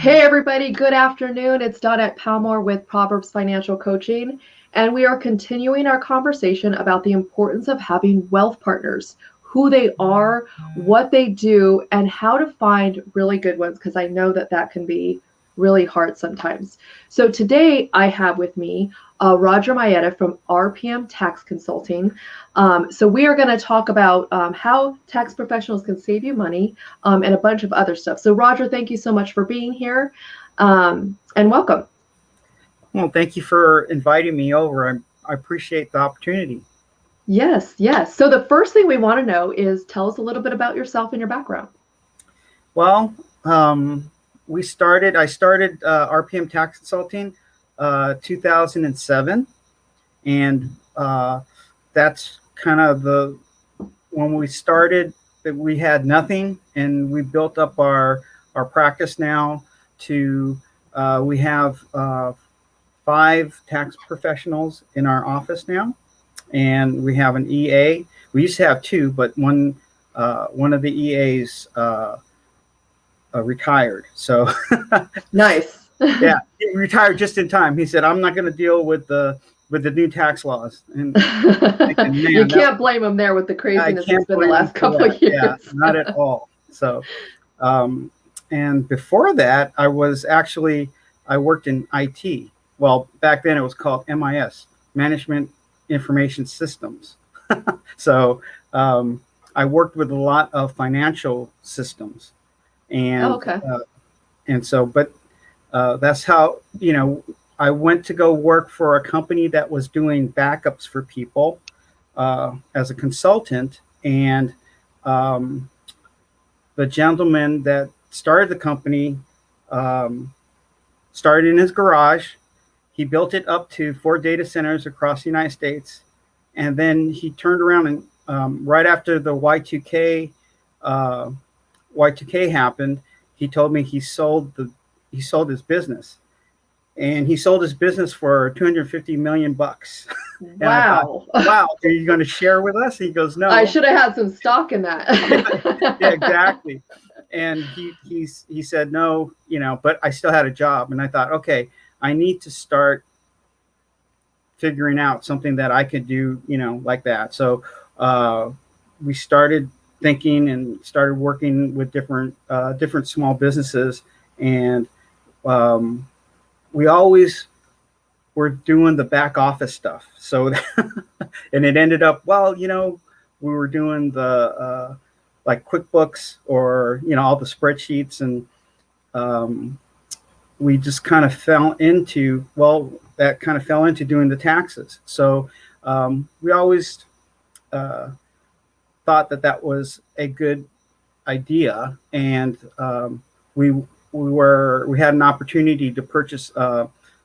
Hey everybody, good afternoon. It's Donna Palmore with Proverbs Financial Coaching, and we are continuing our conversation about the importance of having wealth partners, who they are, what they do, and how to find really good ones, because I know that that can be really hard sometimes. So today I have with me Roger Maeda from RPM Tax Consulting. So we are going to talk about how tax professionals can save you money and a bunch of other stuff. So Roger, thank you so much for being here and welcome. Well, thank you for inviting me over. I appreciate the opportunity. Yes, yes. So the first thing we want to know is tell us a little bit about yourself and your background. Well, I started RPM Tax Consulting 2007, and that's kind of when we started. That we had nothing, and we built up our practice now to we have 5 tax professionals in our office now, and we have an EA. We used to have 2, but one of the EAs retired. So Nice. Yeah, he retired just in time. He said, "I'm not going to deal with the new tax laws." And thinking, you can't blame him there with the craziness it's been the last couple of years. Yeah, not at all. So, and before that, I worked in IT. Well, back then it was called MIS, Management Information Systems. So I worked with a lot of financial systems, and okay. But that's how I went to go work for a company that was doing backups for people as a consultant, and the gentleman that started the company started in his garage. He built it up to 4 data centers across the United States, and then he turned around and right after the Y2K happened, he told me he sold his business, and he sold his business for $250 million. Wow! Wow, are you going to share with us? He goes, no. I should have had some stock in that. Yeah, exactly. And he said no, but I still had a job, and I thought, okay, I need to start figuring out something that I could do, like that. So we started thinking and started working with different small businesses, and we always were doing the back office stuff. So and it ended up, we were doing the like QuickBooks or all the spreadsheets, and we just kind of fell into doing the taxes. So we always thought that was a good idea, and we had an opportunity to purchase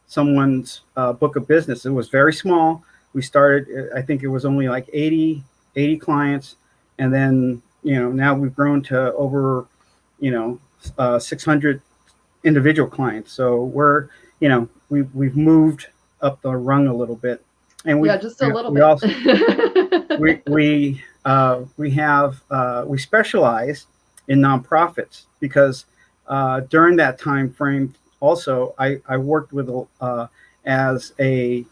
someone's book of business. It was very small. We started, I think it was only like 80 clients, and then now we've grown to over 600 individual clients. So we're we've moved up the rung a little bit, and just a little bit. Also, we specialize in nonprofits, because during that time frame also I worked with as a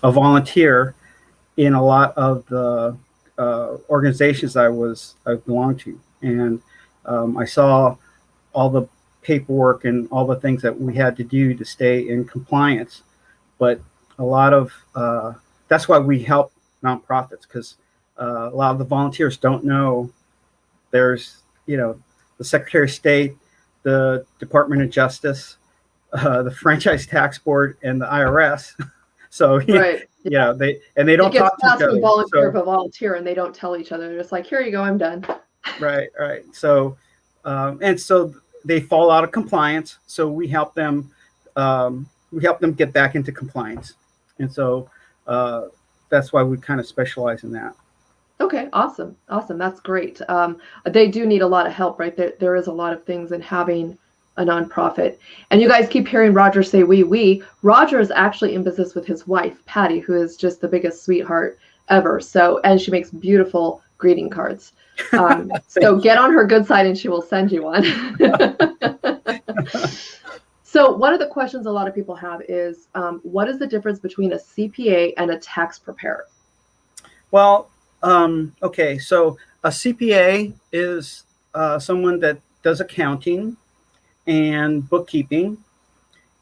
volunteer in a lot of the organizations I belonged to, and I saw all the paperwork and all the things that we had to do to stay in compliance. But a lot of that's why we help nonprofits, because a lot of the volunteers don't know there's the Secretary of State, the Department of Justice, the Franchise Tax Board, and the IRS. So right. they don't talk to each other. Volunteer, and they don't tell each other. They're just like, here you go, I'm done. Right. So so they fall out of compliance. So we help them get back into compliance, and so that's why we kind of specialize in that. Okay, awesome. That's great. They do need a lot of help, right? There is a lot of things in having a nonprofit. And you guys keep hearing Roger say we. Roger is actually in business with his wife, Patty, who is just the biggest sweetheart ever. So, and she makes beautiful greeting cards. So get on her good side and she will send you one. So one of the questions a lot of people have is, what is the difference between a CPA and a tax preparer? Well, okay, so a CPA is someone that does accounting and bookkeeping,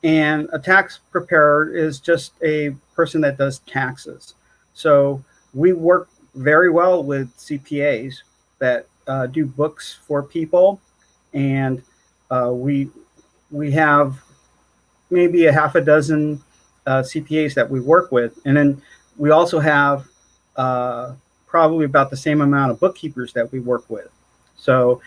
and a tax preparer is just a person that does taxes. So we work very well with CPAs that do books for people, and we have maybe a half a dozen CPAs that we work with, and then we also have probably about the same amount of bookkeepers that we work with. So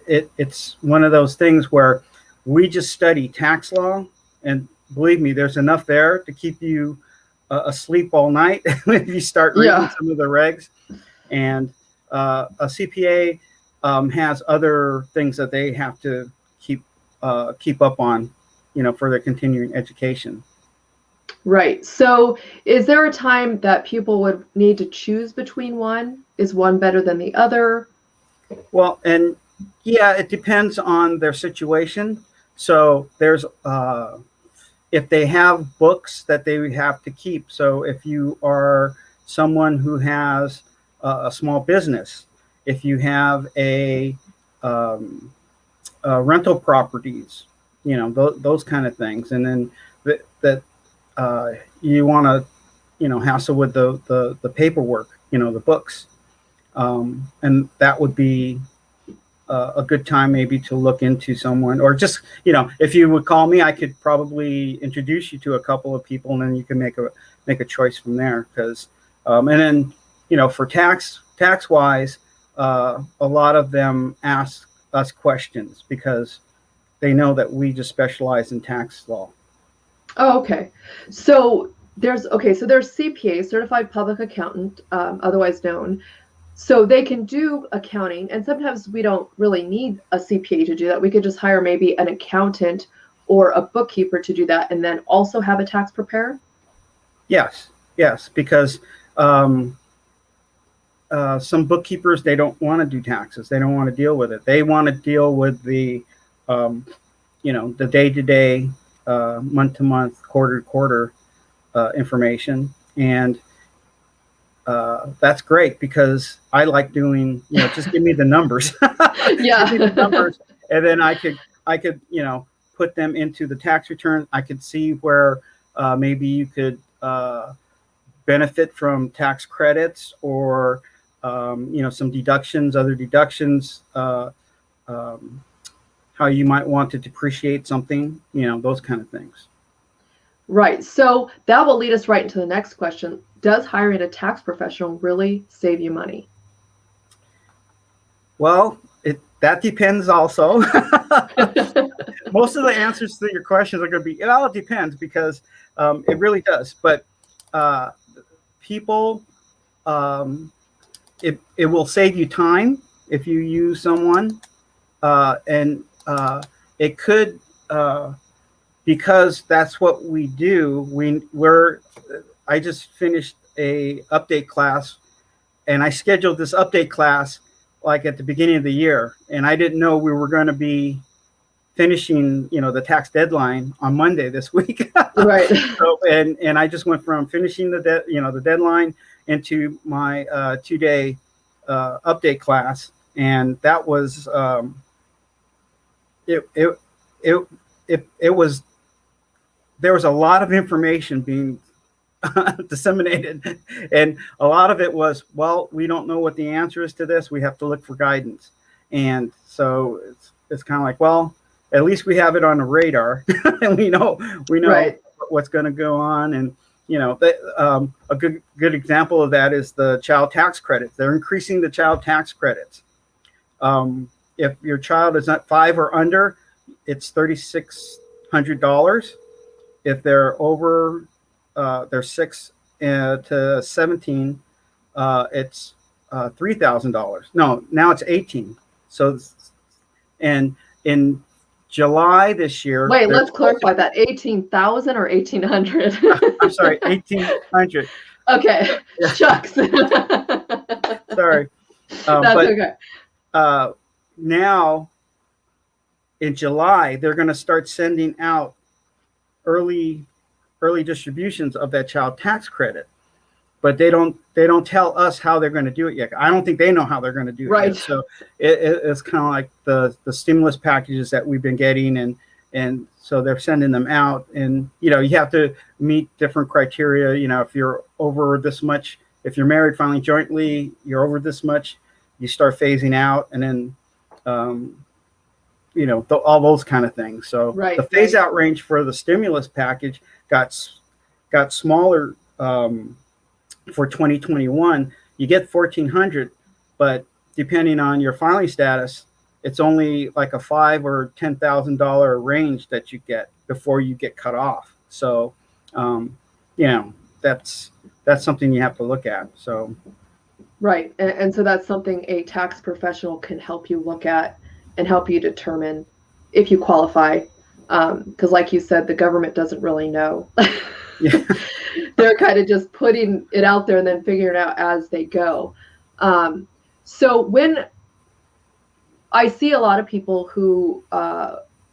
it's one of those things where we just study tax law, and believe me, there's enough there to keep you asleep all night if you start reading some of the regs. And a CPA has other things that they have to keep up on, for their continuing education. Right. So is there a time that people would need to choose between one? Is one better than the other? Well, and yeah, it depends on their situation. So there's if they have books that they have to keep. So if you are someone who has a small business, if you have a rental properties, those kind of things, and then that you want to hassle with the paperwork, the books, and that would be a good time maybe to look into someone, or just if you would call me, I could probably introduce you to a couple of people, and then you can make a choice from there. Because and then for tax wise, a lot of them ask us questions because they know that we just specialize in tax law. Oh, okay. So there's CPA, certified public accountant, otherwise known. So they can do accounting, and sometimes we don't really need a CPA to do that. We could just hire maybe an accountant or a bookkeeper to do that, and then also have a tax preparer. Yes, because some bookkeepers, they don't want to do taxes. They don't want to deal with it. They want to deal with the the day-to-day, month-to-month, quarter-to-quarter information, and that's great because I like doing, just give me the numbers. Yeah. Give me the numbers, and then I could put them into the tax return. I could see where maybe you could benefit from tax credits, or some deductions, other deductions, how you might want to depreciate something, those kind of things. Right. So that will lead us right into the next question. Does hiring a tax professional really save you money? Well, that depends also. Most of the answers to your questions are going to be, it depends, because it really does. But people, it will save you time if you use someone, and it could, because that's what we do. I just finished a update class, and I scheduled this update class like at the beginning of the year, and I didn't know we were going to be finishing, the tax deadline on Monday this week. Right. So, and I just went from finishing the deadline into my 2-day update class, and that was it was, there was a lot of information being disseminated, and a lot of it was, well, we don't know what the answer is to this. We have to look for guidance. And so it's kind of like, well, at least we have it on the radar, and we know Right. what's going to go on. And a good example of that is the child tax credits. They're increasing the child tax credits. If your child is not 5 or under, it's $3,600. If they're over, they're 6 to 17, it's $3,000. No, now it's 18. So, and in July this year. Wait, let's clarify that. 18,000 or 1,800? I'm sorry, 1,800. Okay, Yeah. shucks. Sorry. That's okay. Now in July, they're going to start sending out early distributions of that child tax credit, but they don't tell us how they're going to do it yet. I don't think they know how they're going to do it Right. yet. So it's kind of like the stimulus packages that we've been getting, and so they're sending them out, and you have to meet different criteria. If you're over this much, if you're married filing jointly, you're over this much, you start phasing out, and then all those kind of things. So Right, the phase out range for the stimulus package got smaller for 2021. You get 1,400, but depending on your filing status, it's only like a $5,000 or $10,000 range that you get before you get cut off. So, that's something you have to look at. So, right, and so that's something a tax professional can help you look at and help you determine if you qualify. Because, like you said, the government doesn't really know. yeah. They're kind of just putting it out there and then figuring it out as they go. So when I see a lot of people who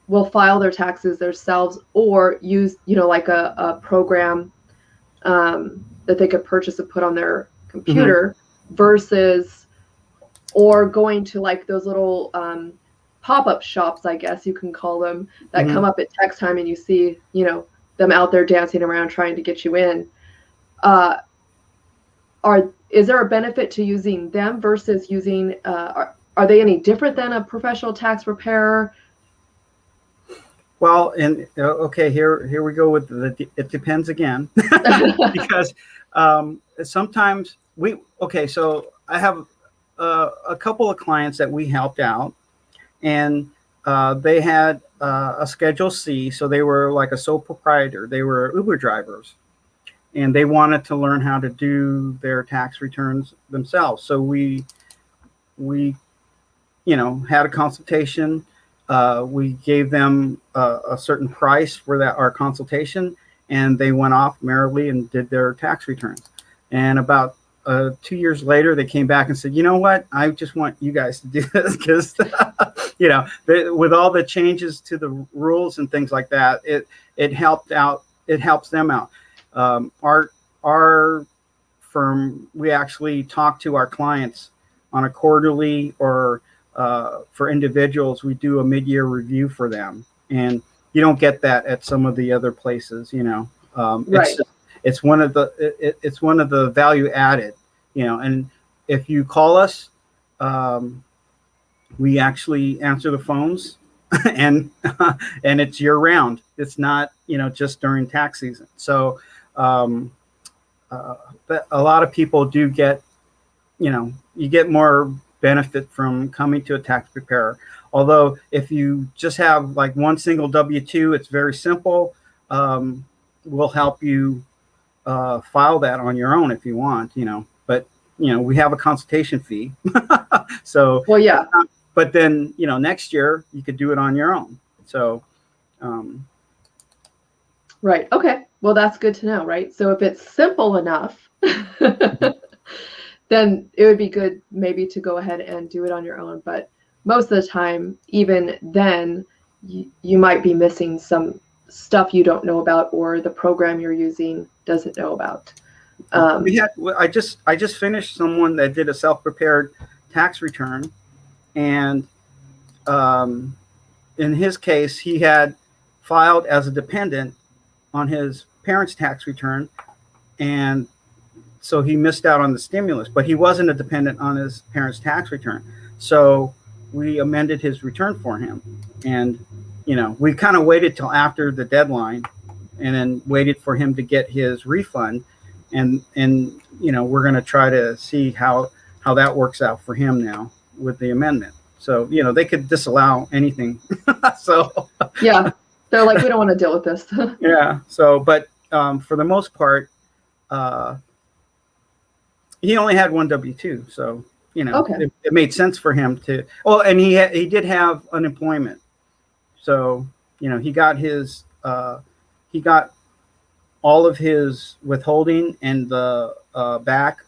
will file their taxes themselves or use, like a program that they could purchase and put on their computer versus, or going to like those little pop-up shops, I guess you can call them, that come up at tax time, and you see, them out there dancing around trying to get you in. Is there a benefit to using them versus using, are they any different than a professional tax preparer? Well, and okay, here we go with it depends again, because sometimes so I have a couple of clients that we helped out, and they had a Schedule C, so they were like a sole proprietor. They were Uber drivers, and they wanted to learn how to do their tax returns themselves. So we had a consultation. We gave them a certain price for our consultation, and they went off merrily and did their tax returns. And about 2 years later, they came back and said, "You know what? I just want you guys to do this because, with all the changes to the rules and things like that, it helped out. It helps them out." Our firm, we actually talk to our clients on a quarterly, or for individuals, we do a mid-year review for them, and you don't get that at some of the other places. Right. It's one of the value added, and if you call us, we actually answer the phones and it's year round. It's not, just during tax season. So but a lot of people do get, you get more benefit from coming to a tax preparer. Although if you just have like one single W-2, it's very simple. We'll help you file that on your own if you want, but we have a consultation fee. So, well, yeah, but then, next year you could do it on your own. So, right. Okay. Well, that's good to know, right? So if it's simple enough, then it would be good maybe to go ahead and do it on your own. But most of the time, even then, you might be missing some stuff you don't know about, or the program you're using doesn't know about. I just finished someone that did a self-prepared tax return, and in his case, he had filed as a dependent on his parents' tax return, and so he missed out on the stimulus, but he wasn't a dependent on his parents' tax return. So we amended his return for him, and we kind of waited till after the deadline, and then waited for him to get his refund, and we're going to try to see how that works out for him now with the amendment. So they could disallow anything. So yeah, they're like, we don't want to deal with this. Yeah. So, but for the most part, he only had one W-2, so Okay. it made sense for him to. Oh, and he did have unemployment, so he got all of his withholding and the back,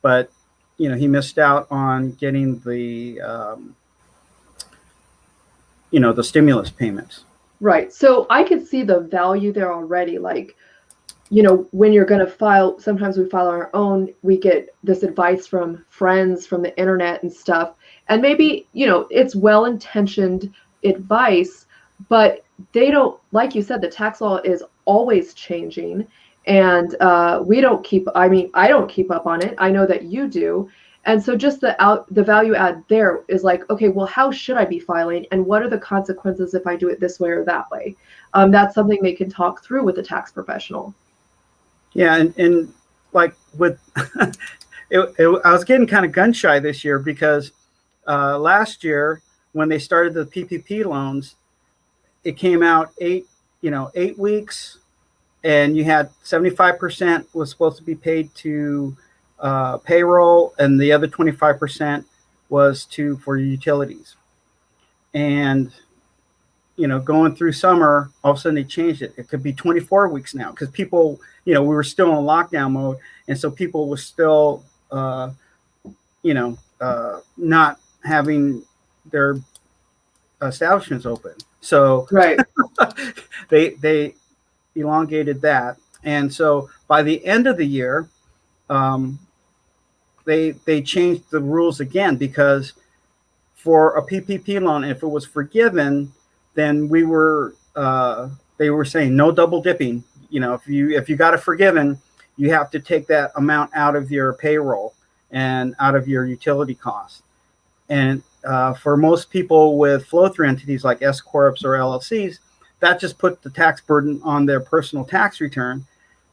but he missed out on getting the the stimulus payments. Right. So I could see the value there already. Like, when you're going to file, sometimes we file on our own, we get this advice from friends from the internet and stuff. And maybe, it's well-intentioned advice, but they don't, like you said, the tax law is always changing. And I don't keep up on it. I know that you do. And so just the value add there is like, okay, well, how should I be filing? And what are the consequences if I do it this way or that way? That's something they can talk through with a tax professional. Yeah, and like with, I was getting kind of gun shy this year because last year when they started the PPP loans, it came out 8 weeks, and you had 75% was supposed to be paid to payroll, and the other 25% was for utilities. And going through summer, all of a sudden they changed it. It could be 24 weeks now because people, we were still in lockdown mode. And so people were still, not having their establishments open. So right. they elongated that. And so by the end of the year, they changed the rules again, because for a PPP loan, if it was forgiven, then they were saying no double dipping. If you got it forgiven, you have to take that amount out of your payroll and out of your utility costs. And for most people with flow-through entities like S corps or LLCs, that just put the tax burden on their personal tax return.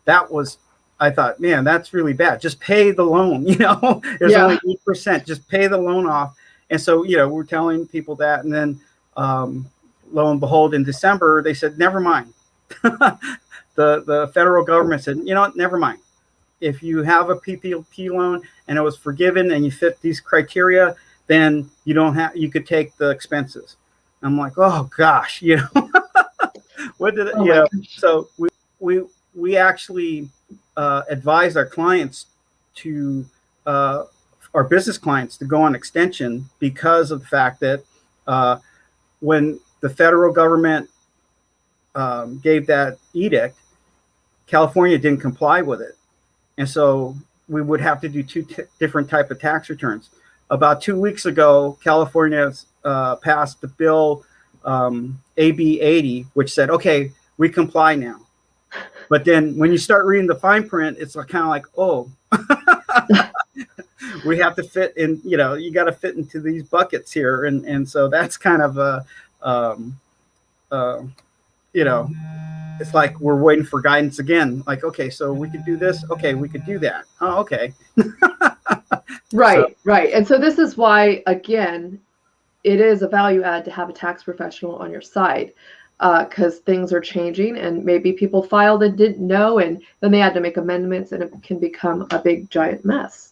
I thought, man, that's really bad. Just pay the loan. There's only 8%. Just pay the loan off. And so, we're telling people that, and then lo and behold, in December, they said, never mind. The federal government said, never mind. If you have a PPP loan and it was forgiven and you fit these criteria, then you could take the expenses. I'm like, oh gosh, what did So we actually advise our clients our business clients to go on extension because of the fact that when the federal government gave that edict, California didn't comply with it. And so we would have to do two different type of tax returns. About 2 weeks ago, California passed the bill AB 80, which said, okay, we comply now. But then when you start reading the fine print, it's kind of like, oh, we have to fit in, you got to fit into these buckets here. And so that's kind of it's like we're waiting for guidance again. Like, okay, so we could do this. Okay, we could do that. Oh, okay. Right. And so this is why, again, it is a value add to have a tax professional on your side, because things are changing and maybe people filed and didn't know, and then they had to make amendments, and it can become a big giant mess.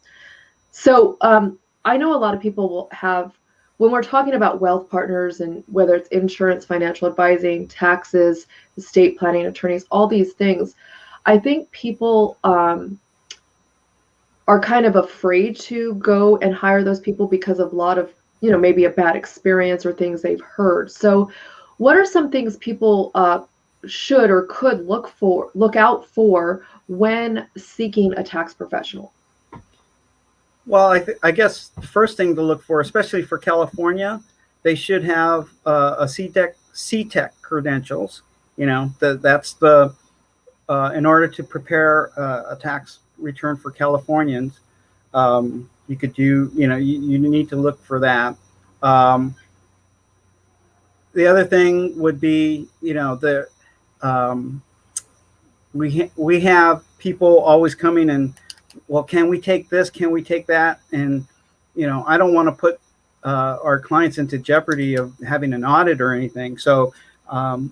So I know a lot of people will have, when we're talking about wealth partners, and whether it's insurance, financial advising, taxes, estate planning, attorneys, all these things, I think people are kind of afraid to go and hire those people because of a lot of, maybe a bad experience or things they've heard. So what are some things people should or could look out for when seeking a tax professional? Well, I guess the first thing to look for, especially for California, they should have a CTEC credentials. That's in order to prepare a tax return for Californians, you could do, you need to look for that. The other thing would be, we have people always coming and, well, can we take this? Can we take that? And, I don't want to put our clients into jeopardy of having an audit or anything. So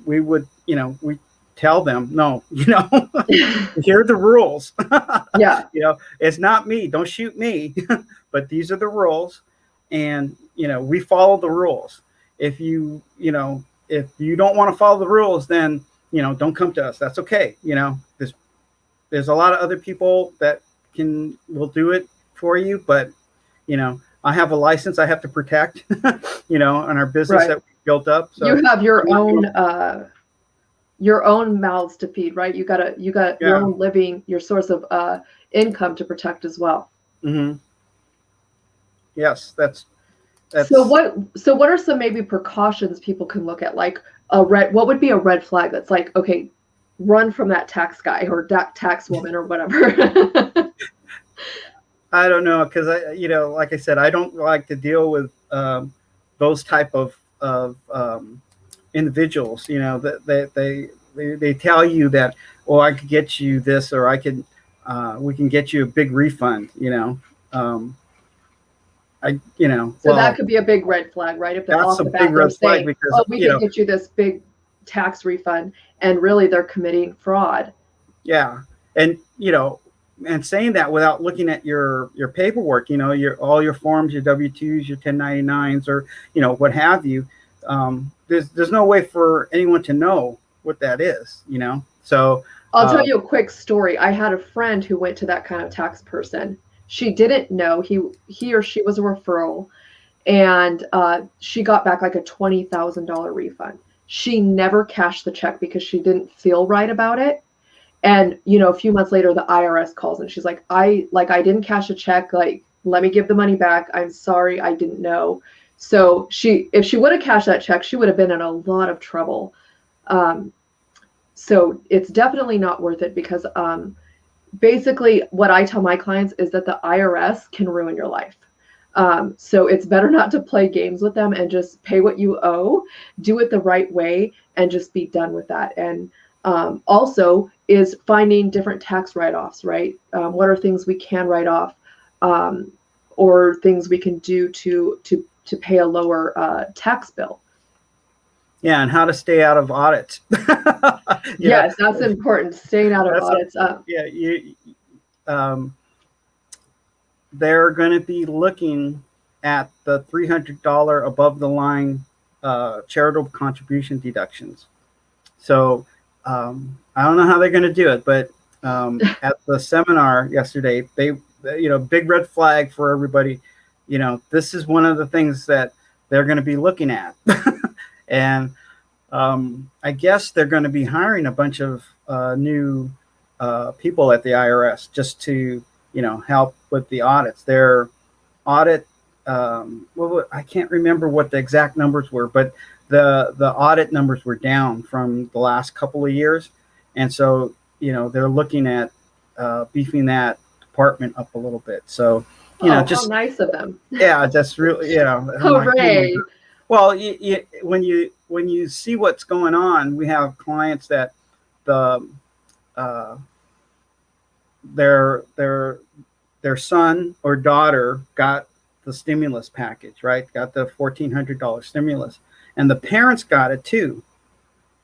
we would, we tell them, no, here are the rules. Yeah. It's not me. Don't shoot me. But these are the rules. And, we follow the rules. If you don't want to follow the rules, then, don't come to us. That's okay. There's a lot of other people that will do it for you, but I have a license I have to protect, in our business, right, that built up. So you have your own mouths to feed, right? You got your yeah. own living, your source of income to protect as well. Mm-hmm. Yes, that's So what are some maybe precautions people can look at? Like what would be a red flag that's like, okay, run from that tax guy or that tax woman or whatever. I don't know, because like I said, I don't like to deal with those type of individuals. That they tell you that, oh, I could get you this, or we can get you a big refund. Um, So well, that could be a big red flag, right? If they're that's off a the big bat, they're red flag saying, because "Oh, we can get you this big tax refund," and really they're committing fraud. Yeah, and and saying that without looking at your paperwork, all your forms, your W-2s, your 1099s, or what have you. There's no way for anyone to know what that is. So I'll tell you a quick story. I had a friend who went to that kind of tax person. She didn't know he or she was a referral, and she got back like a $20,000 refund. She never cashed the check because she didn't feel right about it. And a few months later, the IRS calls and she's like, I didn't cash a check. Like, let me give the money back. I'm sorry, I didn't know. So if she would have cashed that check, she would have been in a lot of trouble. So it's definitely not worth it because basically what I tell my clients is that the IRS can ruin your life. So it's better not to play games with them and just pay what you owe, do it the right way, and just be done with that. And also is finding different tax write-offs, right? What are things we can write off, or things we can do to pay a lower tax bill? Yeah, and how to stay out of audits. Yes, that's important. Staying out of audits. They're going to be looking at the $300 above the line charitable contribution deductions. So I don't know how they're going to do it, but at the seminar yesterday, they big red flag for everybody. This is one of the things that they're going to be looking at. And I guess they're going to be hiring a bunch of new people at the IRS just to help with the audits. Their audit, I can't remember what the exact numbers were, but the audit numbers were down from the last couple of years, and so they're looking at beefing that department up a little bit. So just how nice of them. Yeah, that's really Hooray! Well, when you see what's going on, we have clients that their son or daughter got the stimulus package, right? Got the $1,400 stimulus, and the parents got it too.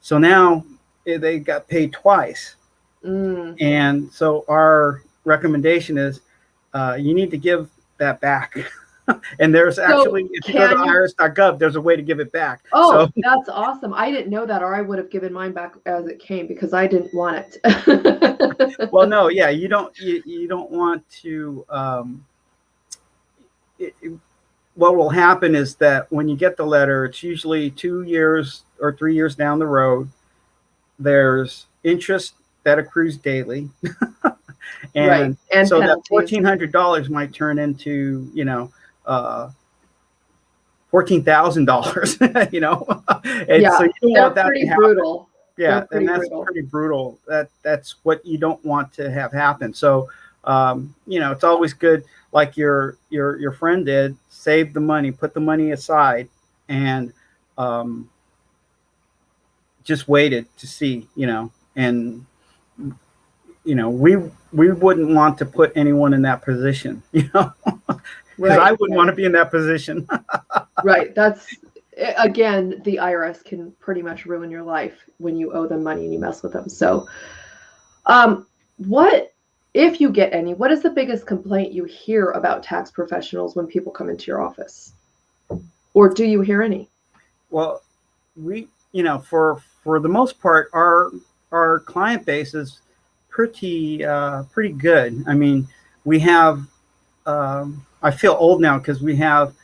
So now they got paid twice. And so our recommendation is you need to give that back. And there's actually, if you go to irs.gov, there's a way to give it back. Oh, that's awesome. I didn't know that, or I would have given mine back as it came because I didn't want it. Well, no, yeah, you don't want to. What will happen is that when you get the letter, it's usually 2 years or 3 years down the road. There's interest that accrues daily. And so that $1,400 might turn into, $14,000, and yeah, so you don't want that pretty to happen. Brutal. Yeah, and that's pretty brutal. That's what you don't want to have happen. So, it's always good, like your friend did, save the money, put the money aside, and just waited to see, and we wouldn't want to put anyone in that position, because right. I wouldn't want to be in that position. Right. That's, again, the IRS can pretty much ruin your life when you owe them money and you mess with them. So what, if you get any, what is the biggest complaint you hear about tax professionals when people come into your office? Or do you hear any? Well, we, for the most part, our client base is pretty good. I mean, we have, I feel old now because we have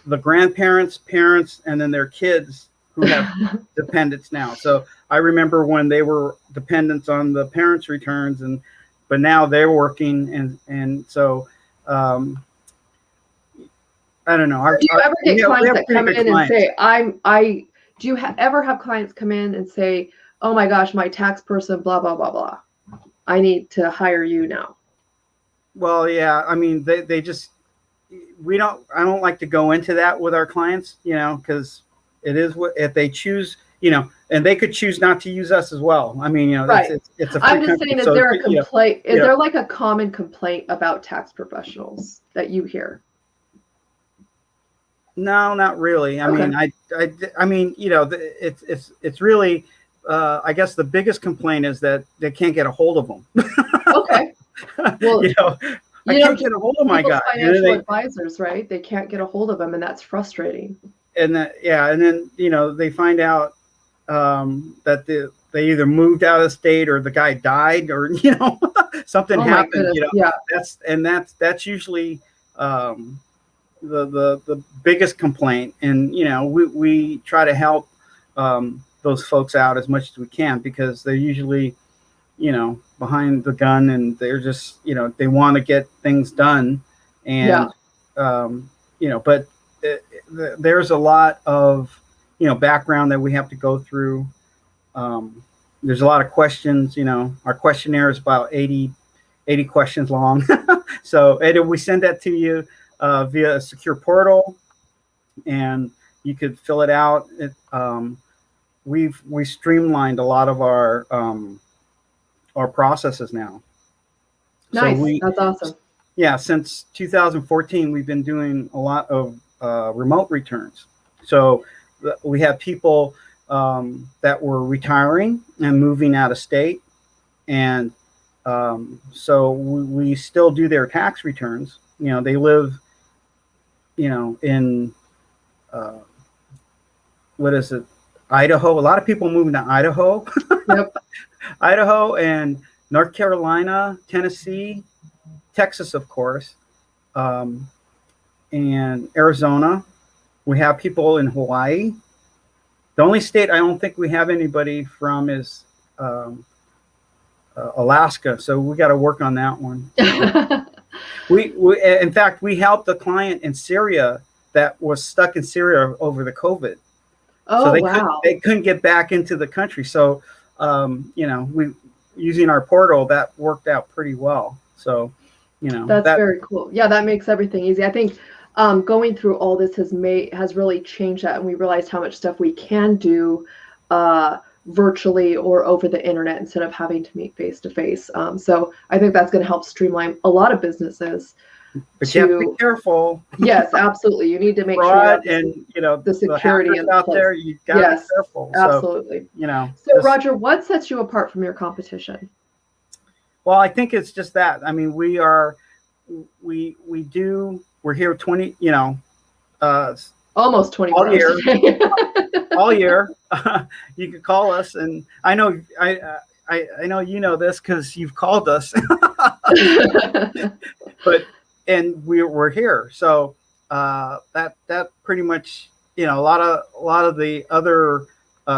the grandparents, parents, and then their kids who have dependents now. So I remember when they were dependents on the parents' returns, but now they're working, and so I don't know. Do you ever get clients that come in and say, do you ever have clients come in and say, oh my gosh, my tax person, blah, blah, blah, blah. I need to hire you now. Well, yeah. I mean, they just, I don't like to go into that with our clients, because it is what, if they choose, and they could choose not to use us as well. I mean, right. it's a free I'm just company, saying, is there a complaint? Is there like a common complaint about tax professionals that you hear? No, not really. I mean, I mean, it's really, I guess the biggest complaint is that they can't get a hold of them. Okay. Well, I can't get a hold of my guy. Financial advisors, right? They can't get a hold of them, and that's frustrating. And then they find out that they either moved out of state or the guy died or something happened. Yeah. That's usually the biggest complaint, and we try to help those folks out as much as we can, because they're usually behind the gun, and they're just they want to get things done, and but there's a lot of background that we have to go through. There's a lot of questions. Our questionnaire is about 80 questions long. So we send that to you via a secure portal, and you could fill it out. We streamlined a lot of our processes now. Nice. So that's awesome. Yeah, since 2014, we've been doing a lot of remote returns. So we have people that were retiring and moving out of state, and so we still do their tax returns. They live in what is it, Idaho. A lot of people moving to Idaho. Yep. Idaho and North Carolina, Tennessee, Texas, of course, and Arizona. We have people in Hawaii. The only state I don't think we have anybody from is Alaska. So we got to work on that one. we in fact, we helped a client in Syria that was stuck in Syria over the COVID. Oh, so they couldn't get back into the country. So, we using our portal, that worked out pretty well. So, that's very cool. Yeah, that makes everything easy. I think going through all this has really changed that, and we realized how much stuff we can do virtually or over the internet instead of having to meet face to face. So I think that's going to help streamline a lot of businesses. But you have to be careful. Yes, absolutely. You need to make sure and the security is out there. You got to be careful. Absolutely. So Roger, what sets you apart from your competition? Well, I think it's just that. I mean, we're here 20, almost 20 all year. All year. You could call us, and I know know this because you've called us. And we're here. So that pretty much, a lot of the other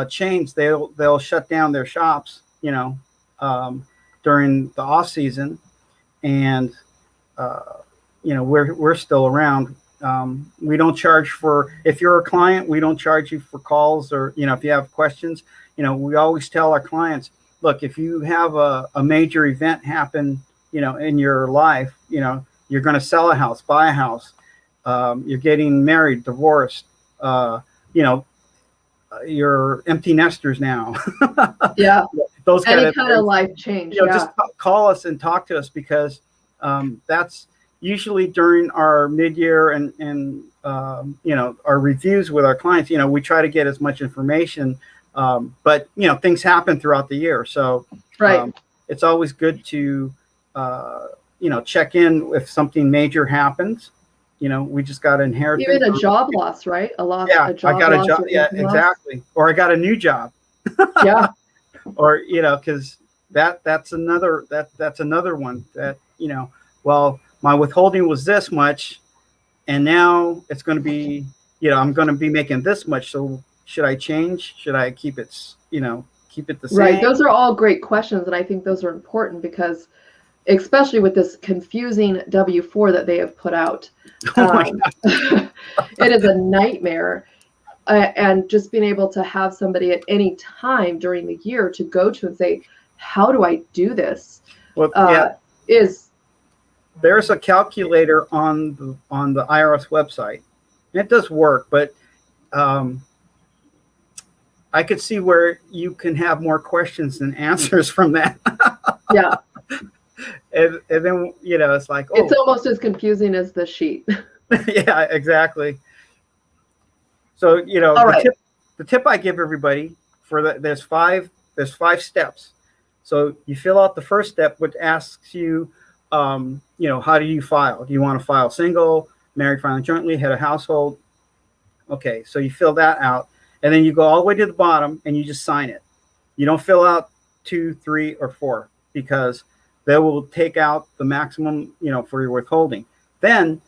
chains, they'll shut down their shops, during the off season, and we're still around. We don't charge if you're a client, we don't charge you for calls, or if you have questions. We always tell our clients, look, if you have a major event happen, in your life, you're going to sell a house, buy a house, you're getting married, divorced, you're empty nesters now. Yeah. Those kind of life change. Just call us and talk to us, because that's usually during our mid-year and our reviews with our clients. We try to get as much information, but things happen throughout the year. So right. It's always good to check in if something major happens. We just got inherited. Even a job loss, right? A loss. Yeah, a job I got loss a job. Yeah, exactly. Or I got a new job. Yeah. Or because that's another one that well, my withholding was this much, and now it's going to be, I'm going to be making this much. So should I change? Should I keep it, keep it the same? Right. Those are all great questions. And I think those are important because, especially with this confusing W-4 that they have put out, Oh my God. it is a nightmare. And just being able to have somebody at any time during the year to go to and say, how do I do this? Well, there's a calculator on the IRS website. It does work, but I could see where you can have more questions than answers from that. Yeah. And then, it's like, it's almost as confusing as the sheet. Yeah, exactly. So, the tip I give everybody there's five steps. So you fill out the first step, which asks you, how do you file? Do you want to file single, married, filing jointly, head of household? Okay, so you fill that out, and then you go all the way to the bottom and you just sign it. You don't fill out 2, 3, or 4 because they will take out the maximum, for your withholding. Then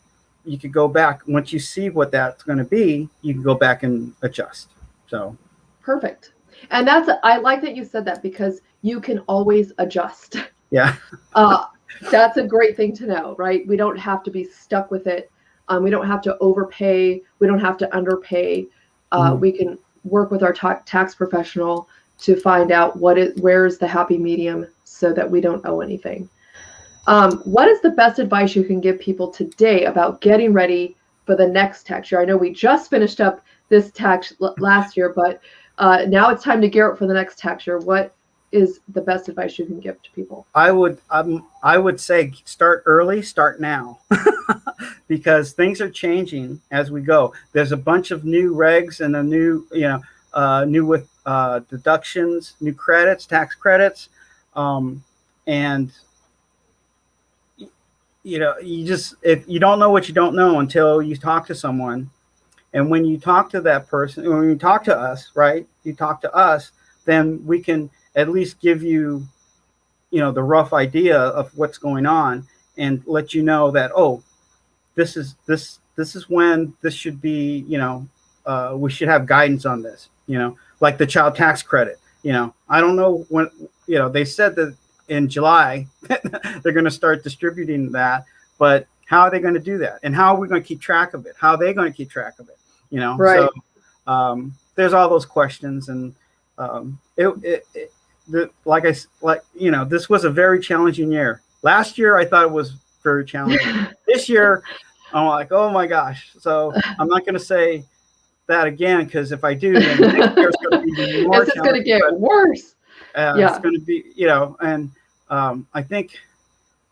you could go back once you see what that's going to be. You can go back and adjust. So perfect. And I like that you said that because you can always adjust. Yeah. That's a great thing to know, right? We don't have to be stuck with it. We don't have to overpay. We don't have to underpay. We can work with our tax professional to find out where's the happy medium so that we don't owe anything. What is the best advice you can give people today about getting ready for the next tax year? I know we just finished up this tax last year, but now it's time to gear up for the next tax year. What is the best advice you can give to people? I would say start early, start now, because things are changing as we go. There's a bunch of new regs and a new, new with deductions, new credits, tax credits, and if you don't know what you don't know until you talk to someone. And when you talk to that person, when you talk to us, right, you talk to us, then we can at least give you, the rough idea of what's going on and let you know that, this is when this should be, we should have guidance on this, like the child tax credit. I don't know when, they said that in July they're going to start distributing that, but how are they going to do that? And how are we going to keep track of it? How are they going to keep track of it? Right. So there's all those questions, and this was a very challenging year. Last year I thought it was very challenging. This year I'm like, oh my gosh. So I'm not going to say that again, because if I do, then next year's going to be more. It's going to get worse. It's going to be, and I think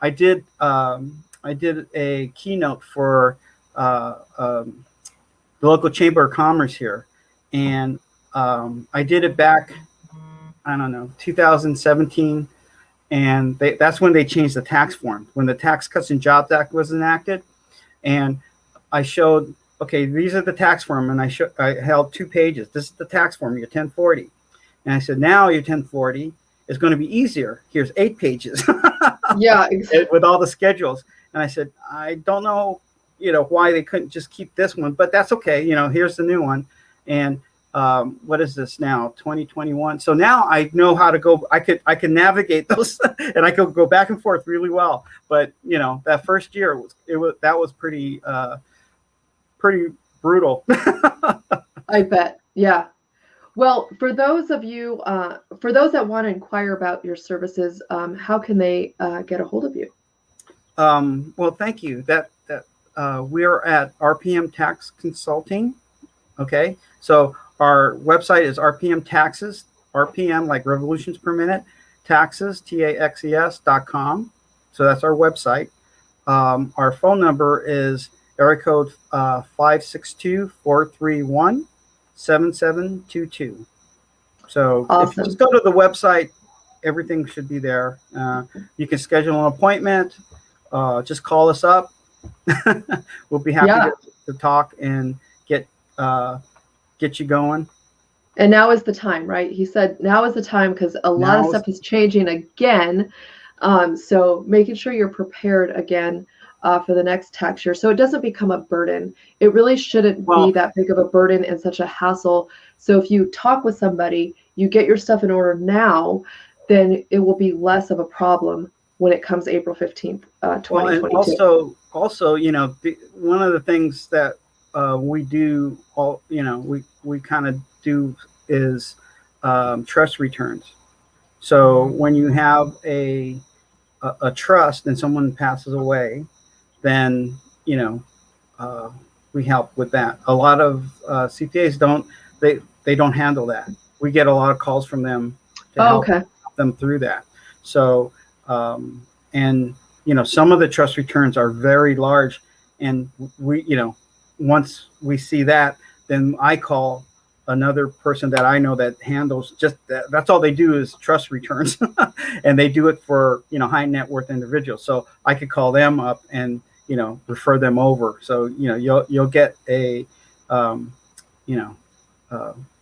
I did a keynote for the local Chamber of Commerce here, and I did it back, I don't know, 2017, and that's when they changed the tax form, when the Tax Cuts and Jobs Act was enacted, and I showed, okay, these are the tax form, and I held 2 pages. This is the tax form, your 1040, and I said, now your 1040 is going to be easier. Here's 8 pages. Yeah, exactly. With all the schedules, and I said, I don't know, why they couldn't just keep this one, but that's okay. Here's the new one, and what is this now, 2021? So now I know how to go. I can navigate those, and I could go back and forth really well. But that first year was pretty brutal. I bet. Yeah. Well, for those of you, for those that want to inquire about your services, how can they get a hold of you? Well, thank you. We are at RPM Tax Consulting. Okay, so our website is RPM Taxes, RPM like revolutions per minute, taxes, TAXES.com. So that's our website. Our phone number is area code 562-431-7722. So awesome. If you just go to the website, everything should be there. You can schedule an appointment. Just call us up. We'll be happy to talk and get you going. And now is the time, right? He said now is the time because a lot of stuff is changing again. So making sure you're prepared again. for the next tax year, so it doesn't become a burden. It really shouldn't be that big of a burden and such a hassle. So if you talk with somebody, you get your stuff in order now, then it will be less of a problem when it comes April 15th, 2022. Well, and also, you know, one of the things that we do, we kind of do is trust returns. So when you have a trust and someone passes away, then, you know, we help with that. A lot of CPAs they don't handle that. We get a lot of calls from them to help them through that. So, and, you know, some of the trust returns are very large, and we, you know, once we see that, then I call another person that I know that handles just that. That's all they do is trust returns, and they do it for, you know, high net worth individuals. So I could call them up and, you know, refer them over. So, you know, you'll get a,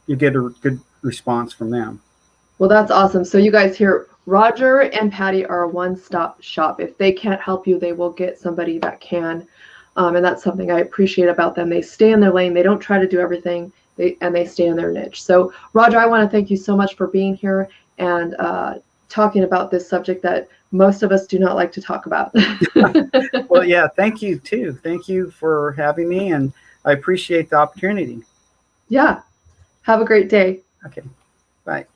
you get a good response from them. Well, that's awesome. So you guys hear, Roger and Patty are a one-stop shop. If they can't help you, they will get somebody that can. And that's something I appreciate about them. They stay in their lane. They don't try to do everything. They stay in their niche. So, Roger, I want to thank you so much for being here and talking about this subject that most of us do not like to talk about. Well, yeah, thank you too. Thank you for having me, and I appreciate the opportunity. Yeah. Have a great day. Okay. Bye.